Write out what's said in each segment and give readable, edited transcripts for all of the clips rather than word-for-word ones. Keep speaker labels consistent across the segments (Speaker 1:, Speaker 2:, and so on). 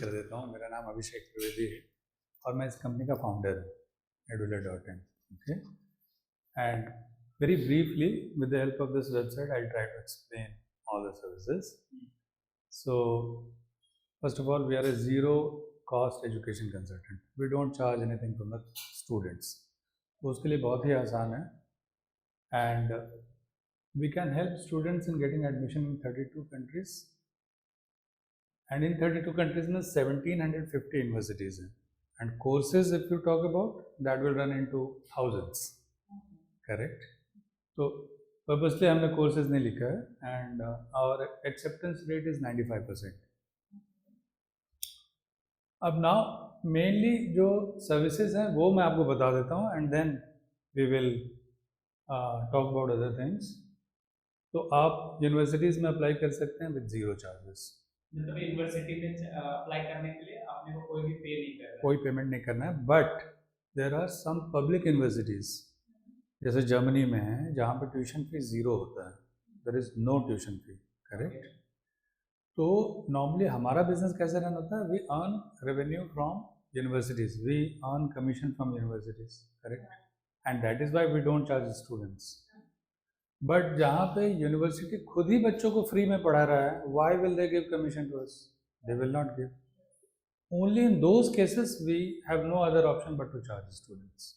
Speaker 1: कर देता हूँ। मेरा नाम अभिषेक त्रिवेदी है और मैं इस कंपनी का फाउंडर हूँ edular.in. Okay, and very briefly with the help of this website I'll try to explain all the services. So first of all, we are a zero cost education consultant. We don't charge anything from the students. तो उसके लिए बहुत ही आसान है, and we can help students in getting admission in 32 countries, and in 32 countries में 1750 universities हैं, and courses if you talk about that will run into thousands. Correct? तो purposely हमने courses नहीं लिखा है, and our acceptance rate is 95%. अब now mainly जो services हैं वो मैं आपको बता देता हूँ, and then we will talk about other things. तो आप यूनिवर्सिटीज़ में अप्लाई कर सकते हैं विद ज़ीरो चार्जेस।
Speaker 2: मतलब यूनिवर्सिटी में अप्लाई करने के लिए आपने को कोई भी पे नहीं करना है,
Speaker 1: कोई पेमेंट नहीं करना है, but there are some public universities जैसे जर्मनी में है जहाँ पर ट्यूशन फी ज़ीरो होता है, there is no tuition fee. Correct? तो नॉर्मली हमारा बिजनेस कैसे रन होता है, we earn revenue from universities, we earn commission from universities. Correct? And that is why we don't charge students. But जहाँ पे university खुद ही बच्चों को फ्री में पढ़ा रहा है, why will they give commission to us? They will not give. Only in those cases we have no other option but to charge students.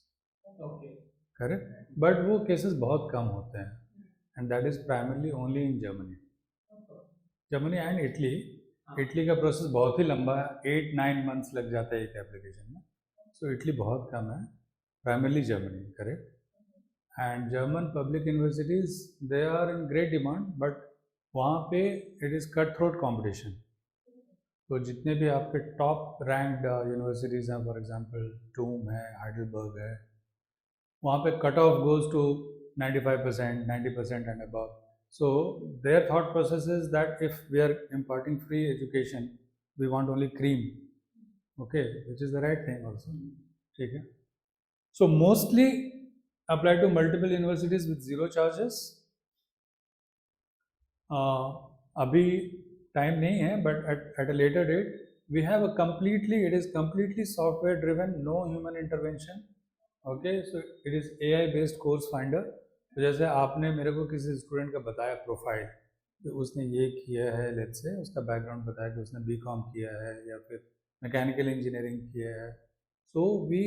Speaker 1: Correct? But वो केसेस बहुत कम होते हैं, and that is primarily only in Germany. Germany and Italy. Italy का process बहुत ही लंबा है, 8-9 मंथ्स लग जाता है एक एप्लीकेशन में. सो इटली बहुत कम है, primarily Germany. Correct? And German public universities they are in great demand, but वहाँ पे it is cut throat competition. तो जितने भी आपके टॉप रैंक्ड यूनिवर्सिटीज़ हैं, फॉर एग्जांपल टूम है, हाइडलबर्ग है, वहाँ पे cut off goes to 95%, 90% and above. So their thought process is that if we are imparting free education we want only cream. Okay, which is the right thing also. ठीक है? So mostly apply to multiple universities with zero charges. अभी time नहीं है, but at a later date we have a it is completely software driven, no human intervention. Okay, so it is AI based course finder. तो जैसे आपने मेरे को किसी student का बताया प्रोफाइल, तो उसने ये किया है, लेट्स से उसका बैकग्राउंड बताया कि उसने BCom किया है या फिर मैकेनिकल इंजीनियरिंग किया है. So we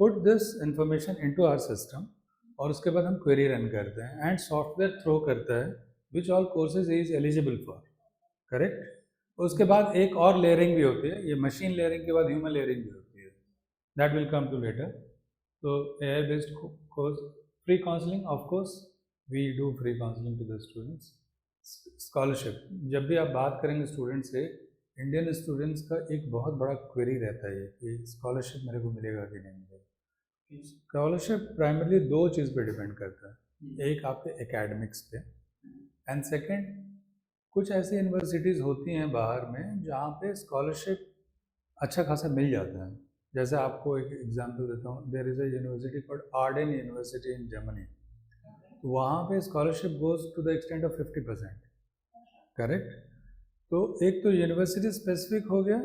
Speaker 1: put this information into our system और उसके बाद हम क्वेरी रन करते हैं एंड सॉफ्टवेयर थ्रो करता है which all courses is eligible for. Correct? उसके बाद एक और लेयरिंग भी होती है, ये मशीन लेयरिंग के बाद ह्यूमन लेयरिंग भी होती है, that will come to later. तो AI based course, free counselling, of course we do free counselling to the students. Scholarship, जब भी आप बात करेंगे स्टूडेंट से, इंडियन स्टूडेंट्स का एक बहुत बड़ा क्वेरी रहता है कि स्कॉलरशिप मेरे को मिलेगा कि नहीं मिलेगा. स्कॉलरशिप प्राइमरली दो चीज़ पे डिपेंड करता है, एक आपके एकेडमिक्स पे, एंड सेकंड कुछ ऐसी यूनिवर्सिटीज़ होती हैं बाहर में जहाँ पे स्कॉलरशिप अच्छा खासा मिल जाता है. जैसे आपको एक एग्जांपल देता हूँ, there is a university called Arden university in Germany. तो वहाँ पे scholarship goes to the extent of 50%. Correct? तो एक तो यूनिवर्सिटी स्पेसिफिक हो गया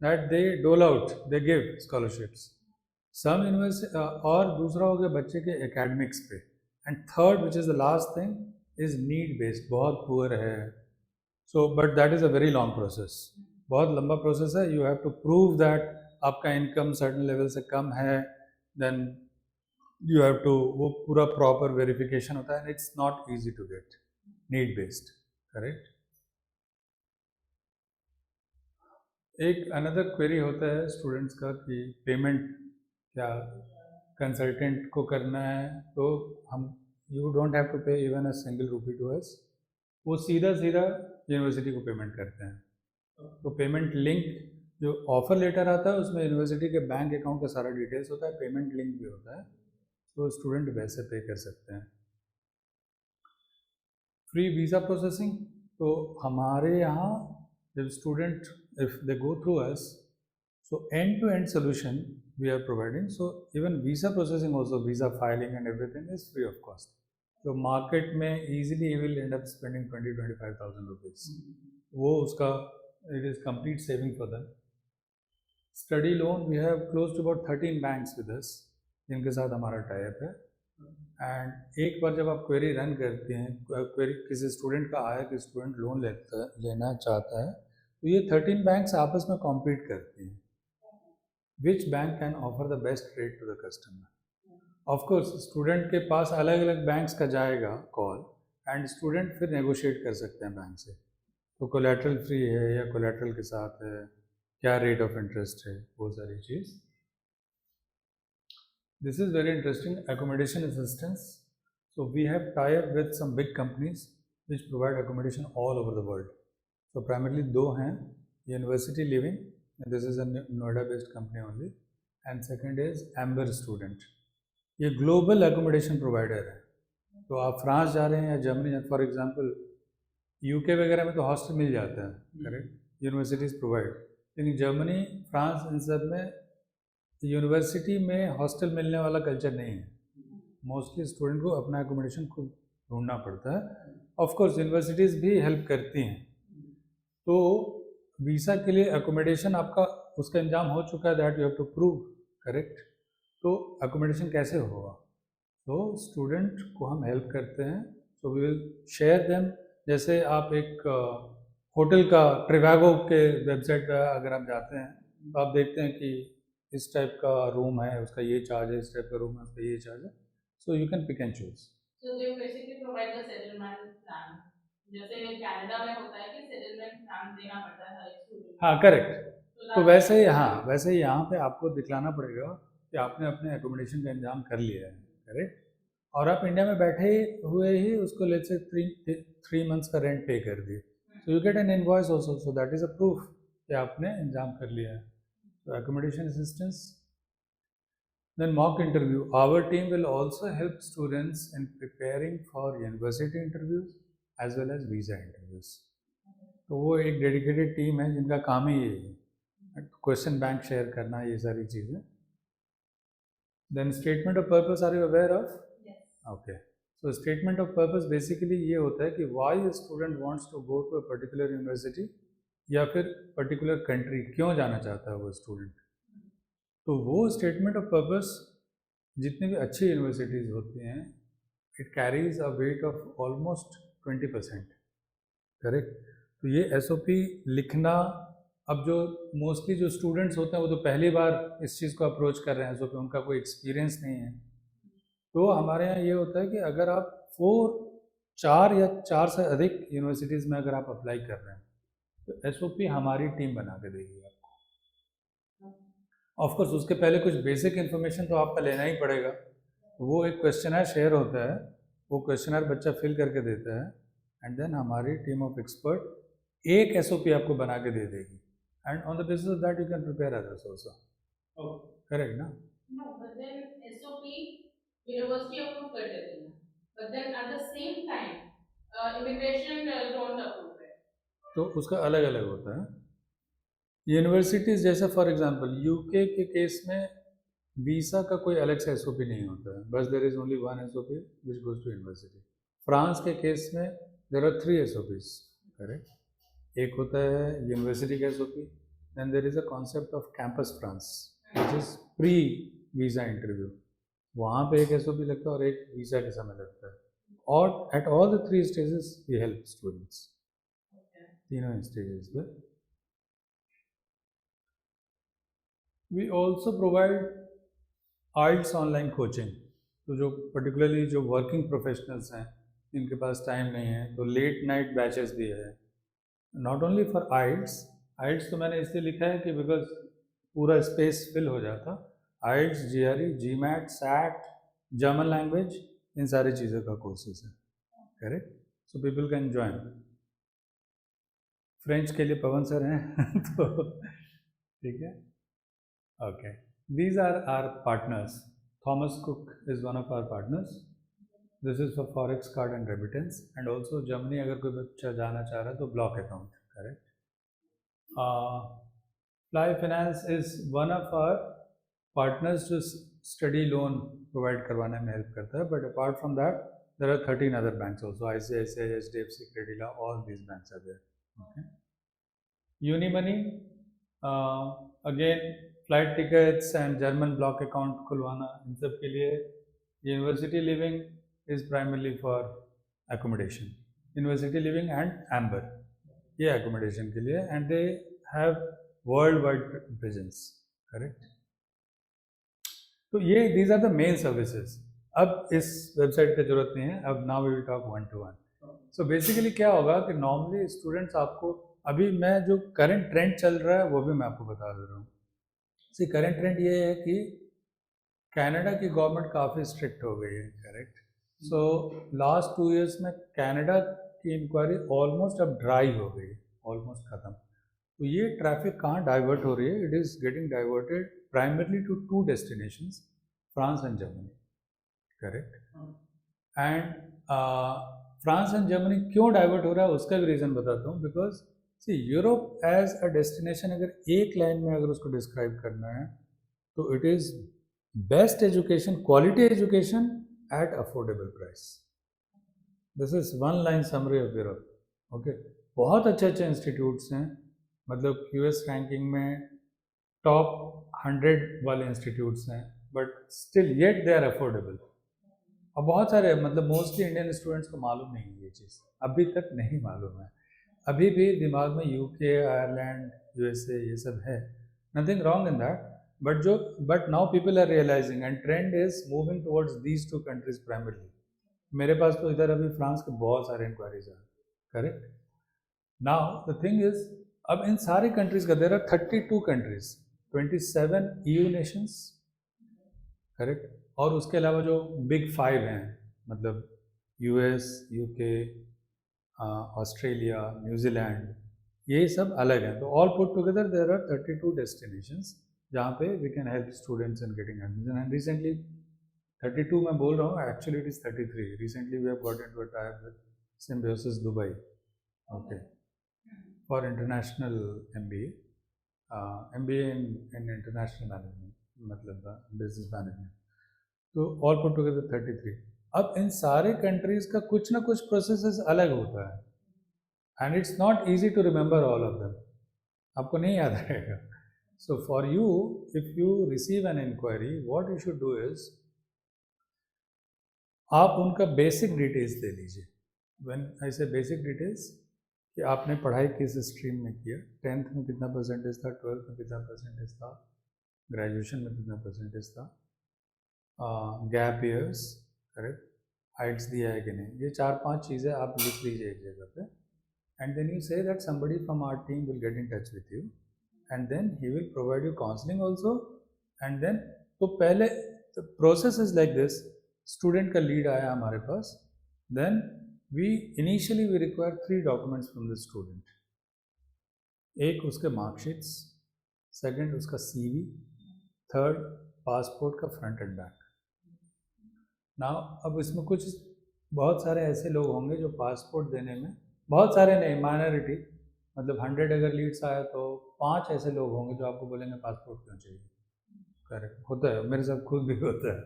Speaker 1: that they dole out, they give scholarships some university, और दूसरा हो गया बच्चे के एकेडमिक्स पे, and third which is the last thing is need based. बहुत पुअर है, so but that is a very long process, बहुत लंबा प्रोसेस है. You have to prove that आपका इनकम सर्टन लेवल से कम है, देन यू हैव टू, वो पूरा प्रॉपर वेरिफिकेशन होता है. It's not easy to get need based. Correct? एक अनदर क्वेरी होता है स्टूडेंट्स का कि पेमेंट क्या कंसल्टेंट को करना है, तो हम, you don't have to pay even a single rupee to us. वो सीधा यूनिवर्सिटी को पेमेंट करते हैं. तो पेमेंट लिंक जो ऑफर लेटर आता है उसमें यूनिवर्सिटी के बैंक अकाउंट का सारा डिटेल्स होता है, पेमेंट लिंक भी होता है, तो स्टूडेंट वैसे पे कर सकते हैं. फ्री वीज़ा प्रोसेसिंग, तो हमारे यहाँ जब student if they go through us, so end-to-end solution we are providing. So even visa processing also, visa filing and everything is free of cost. So market में easily he will end up spending 20-25,000 rupees. वो उसका, it is complete saving for them. Study loan we have close to about 13 banks with us जिनके साथ हमारा type है। And एक बार जब आप क्वेरी रन करते हैं, क्वेरी किसी स्टूडेंट का आया कि स्टूडेंट लोन लेना चाहता है, तो ये 13 बैंक्स आपस में कॉम्पीट करते हैं which bank can offer the best rate to the customer. Of course student के पास अलग अलग बैंक्स का जाएगा कॉल, एंड स्टूडेंट फिर नेगोशिएट कर सकते हैं बैंक से, तो कोलेट्रल फ्री है या कोलेट्रल के साथ है, क्या रेट ऑफ इंटरेस्ट है, वो सारी चीज़। This is very interesting, accommodation assistance. So we have tie-up with some big companies which provide accommodation all over the world. So primarily दो हैं, University Living, and this is a Noida-based company only, and second is Amber Student. ये global accommodation provider है। तो आप France जा रहे हैं या जर्मनी, फॉर एग्जांपल यूके वगैरह में तो हॉस्टल मिल जाता है, करेक्ट, यूनिवर्सिटीज़ प्रोवाइड, लेकिन जर्मनी, फ्रांस, इन सब में यूनिवर्सिटी में हॉस्टल मिलने वाला कल्चर नहीं है। मोस्टली स्टूडेंट को अपना एकोमोडेशन खुद ढूंढना पड़ता है। ऑफ कोर्स यूनिवर्सिटीज़ भी हेल्प करती हैं। तो वीज़ा के लिए एकोमोडेशन आपका उसका इंतजाम हो चुका है, that you have to prove, correct. तो एकोमोडेशन कैसे होगा? तो स्टूडेंट को हम हेल्प करते हैं, so we will share them. जैसे आप एक होटल का ट्रिवागो के वेबसाइट पर अगर आप जाते हैं तो आप देखते हैं कि इस टाइप का रूम है, उसका ये चार्ज है, इस टाइप का रूम है, उसका ये चार्ज है, so you can pick and choose.
Speaker 3: So they basically provide the settlement plan, जैसे कनाडा में होता है कि सेटलमेंट प्लान देना पड़ता है हर एक स्टूडेंट।
Speaker 1: हाँ, करेक्ट। तो वैसे ही, हाँ, वैसे ही यहाँ पे आपको दिखलाना पड़ेगा कि आपने अपने एकोमोडेशन का इंतजाम कर लिया है, करेक्ट, और आप इंडिया में बैठे हुए ही उसको लेट्स से 3 मंथ्स का रेंट पे कर दिए, so you get an invoice also, so that is a proof कि आपने इंतजाम कर लिया है। So accommodation assistance. Then mock interview. Our team will also help students in preparing for university interviews as well as visa interviews. तो वो एक dedicated team है जिनका काम ही ये है, क्वेश्चन बैंक शेयर करना, ये सारी चीज़ें। Then statement of purpose, are you aware of?
Speaker 3: Yes.
Speaker 1: Okay. So statement of purpose basically ये होता है कि why a student wants to go to a particular university या फिर पर्टिकुलर कंट्री क्यों जाना चाहता है वो स्टूडेंट। तो वो स्टेटमेंट ऑफ पर्पस जितनी भी अच्छी यूनिवर्सिटीज़ होती हैं, it carries a weight of almost 20%, correct. तो ये SOP लिखना, अब जो मोस्टली जो स्टूडेंट्स होते हैं वो तो पहली बार इस चीज़ को अप्रोच कर रहे हैं, SOP, उनका कोई एक्सपीरियंस नहीं है। तो हमारे यहाँ ये होता है कि अगर आप 4 या 4 से अधिक यूनिवर्सिटीज़ में अगर आप अप्लाई कर रहे हैं तो SOP हमारी टीम बना के देगी आपको। ऑफ कोर्स उसके पहले कुछ बेसिक इन्फॉर्मेशन तो आपका लेना ही पड़ेगा। वो एक क्वेश्चनर शेयर होता है, वो क्वेश्चनर बच्चा फिल करके देता है, एंड देन हमारी टीम ऑफ एक्सपर्ट एक SOP आपको बना के दे देगी, and on the basis of that you can prepare others also. Correct ना?
Speaker 3: No, but then SOP university approve कर देती है, but then at the same time immigration don't approve it.
Speaker 1: तो उसका अलग अलग होता है। यूनिवर्सिटीज़ जैसे फॉर एग्जांपल यूके के केस में वीज़ा का कोई अलग से SOP नहीं होता है, बस there is only 1 SOP which goes to university. France के केस में देयर आर 3 SOPs, करेक्ट। एक होता है यूनिवर्सिटी का SOP, then there is a concept of campus France which is pre visa interview, वहाँ पे एक SOP लगता है और एक वीज़ा के समय लगता है, और at all the 3 stages we help students, तीनों स्टेजेस पे। We also provide IELTS online coaching. तो जो पर्टिकुलरली जो वर्किंग प्रोफेशनल्स हैं जिनके पास टाइम नहीं है, तो लेट नाइट बैचेस भी है, नॉट ओनली फॉर IELTS तो मैंने इसलिए लिखा है कि बिकॉज पूरा स्पेस फिल हो जाता। IELTS, GRE, GMAT, SAT, German language, इन सारी चीज़ों का कोर्सेज है, correct. So people can join. French के लिए पवन सर हैं तो ठीक है, okay. These are our partners. Thomas Cook is one of our partners. This is for Forex card and remittance, and also Germany अगर कोई बच्चा जाना चाह रहा है तो block account, correct. Fly Finance is one of our partners जो study loan provide करवाने में help करता है, but apart from that there are 13 other banks also, ICICI, HDFC, Credila, all these banks are there, okay. Unimoney again flight tickets and German block account खुलवाना, इन सब के लिए university living is primarily for accommodation, university living and Amber, ये accommodation के लिए, and they have world wide presence, correct. तो ये these are the main services. अब इस वेबसाइट की जरूरत नहीं है, अब now we will talk one to one. So basically क्या होगा कि नॉर्मली स्टूडेंट्स आपको, अभी मैं जो करंट ट्रेंड चल रहा है वो भी मैं आपको बता दे रहा हूँ। सी करंट ट्रेंड ये है कि कनाडा की गवर्नमेंट काफ़ी स्ट्रिक्ट हो गई है, करेक्ट। सो लास्ट 2 years में कनाडा की इंक्वायरी ऑलमोस्ट अब ड्राई हो गई, ऑलमोस्ट ख़त्म। तो ये ट्रैफिक कहाँ डाइवर्ट हो रही है? It is getting diverted primarily to 2 destinations, France and Germany, correct. And France and Germany क्यों डाइवर्ट हो रहा है उसका भी रीज़न बताता हूँ। Because see Europe as a destination अगर एक लाइन में अगर उसको डिस्क्राइब करना है तो it is best education, quality education at affordable price. This is one line summary of Europe, okay. बहुत अच्छे अच्छे इंस्टीट्यूट्स हैं, मतलब यूएस रैंकिंग में टॉप 100 वाले इंस्टीट्यूट्स हैं, but still yet they are affordable. और बहुत सारे, मतलब मोस्टली इंडियन स्टूडेंट्स को मालूम नहीं है ये चीज़, अभी तक नहीं मालूम है। अभी भी दिमाग में यूके, आयरलैंड, यूएसए ये सब है, nothing wrong in that, but now people are realising and trend is moving towards these 2 countries primarily. मेरे पास तो इधर अभी फ्रांस के बहुत सारे इंक्वायरीज हैं, correct. Now the thing is, अब इन सारी कंट्रीज का there are 32 countries, 27 EU nations, correct. और उसके अलावा जो बिग 5 हैं, मतलब यूएस, यूके, ऑस्ट्रेलिया, न्यूजीलैंड, ये सब अलग हैं। तो all put together there are 32 destinations जहाँ पे we can help students in getting admission. And recently 32 मैं बोल रहा हूँ, actually it is 33। Recently we have got into a tie with Symbiosis Dubai, okay, for international MBA, MBA in international management, मतलब business management. तो all put together 33। अब इन सारे countries का कुछ ना कुछ प्रोसेसेस अलग होता है, and it's not easy to remember all of them, आपको नहीं याद रहेगा। So for you, if you receive an enquiry, what you should do is, आप उनका बेसिक डिटेल्स ले लीजिए। व्हेन आई से बेसिक डिटेल्स, कि आपने पढ़ाई किस स्ट्रीम में किया, 10th में कितना परसेंटेज था, 12th में कितना परसेंटेज था, ग्रेजुएशन में कितना परसेंटेज था, गैप ईयर्स, करेक्ट, हाइट्स दिया है कि नहीं, ये 4-5 चीज़ें आप लिख लीजिए एक जगह पे। And then you say that somebody from our team will get in touch with you, and then he will provide you counselling also. And then, तो पहले process is like this, student का लीड आया हमारे पास, then we require 3 documents from the student. एक उसके marksheets, second उसका CV, third passport का फ्रंट एंड बैक। नाउ अब इसमें कुछ बहुत सारे ऐसे लोग होंगे जो पासपोर्ट देने में, बहुत सारे नहीं, माइनॉरिटी, मतलब 100 अगर लीड्स आया तो 5 ऐसे लोग होंगे जो आपको बोलेंगे पासपोर्ट क्यों चाहिए, करेक्ट, होता है, मेरे साथ खुद भी होता है।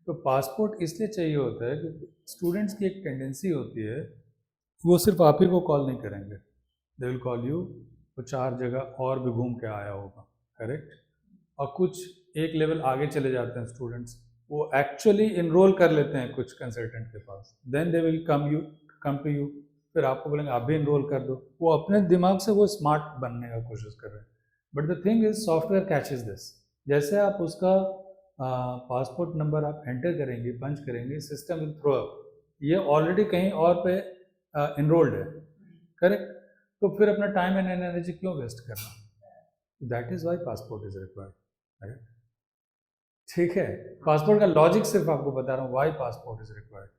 Speaker 1: तो पासपोर्ट इसलिए चाहिए होता है कि स्टूडेंट्स की एक टेंडेंसी होती है, वो सिर्फ आप ही को कॉल नहीं करेंगे, दे विल कॉल यू, वो 4 जगह और भी घूम के आया होगा, करेक्ट। और कुछ एक लेवल आगे चले जाते हैं स्टूडेंट्स, वो एक्चुअली इनरोल कर लेते हैं कुछ कंसल्टेंट के पास, then they will come to you, फिर आपको बोलेंगे आप भी इनरोल कर दो। वो अपने दिमाग से वो स्मार्ट बनने का कोशिश कर रहे हैं, but the thing is software catches this. जैसे आप उसका पासपोर्ट नंबर आप एंटर करेंगे, पंच करेंगे, सिस्टम विल थ्रो अप, ये ऑलरेडी कहीं और पे इनरोल्ड है, करेक्ट। तो फिर अपना टाइम एंड एनर्जी क्यों वेस्ट करना? That is why passport is required, right, ठीक है। पासपोर्ट का लॉजिक सिर्फ आपको बता रहा हूँ, वाई पासपोर्ट इज रिक्वायर्ड।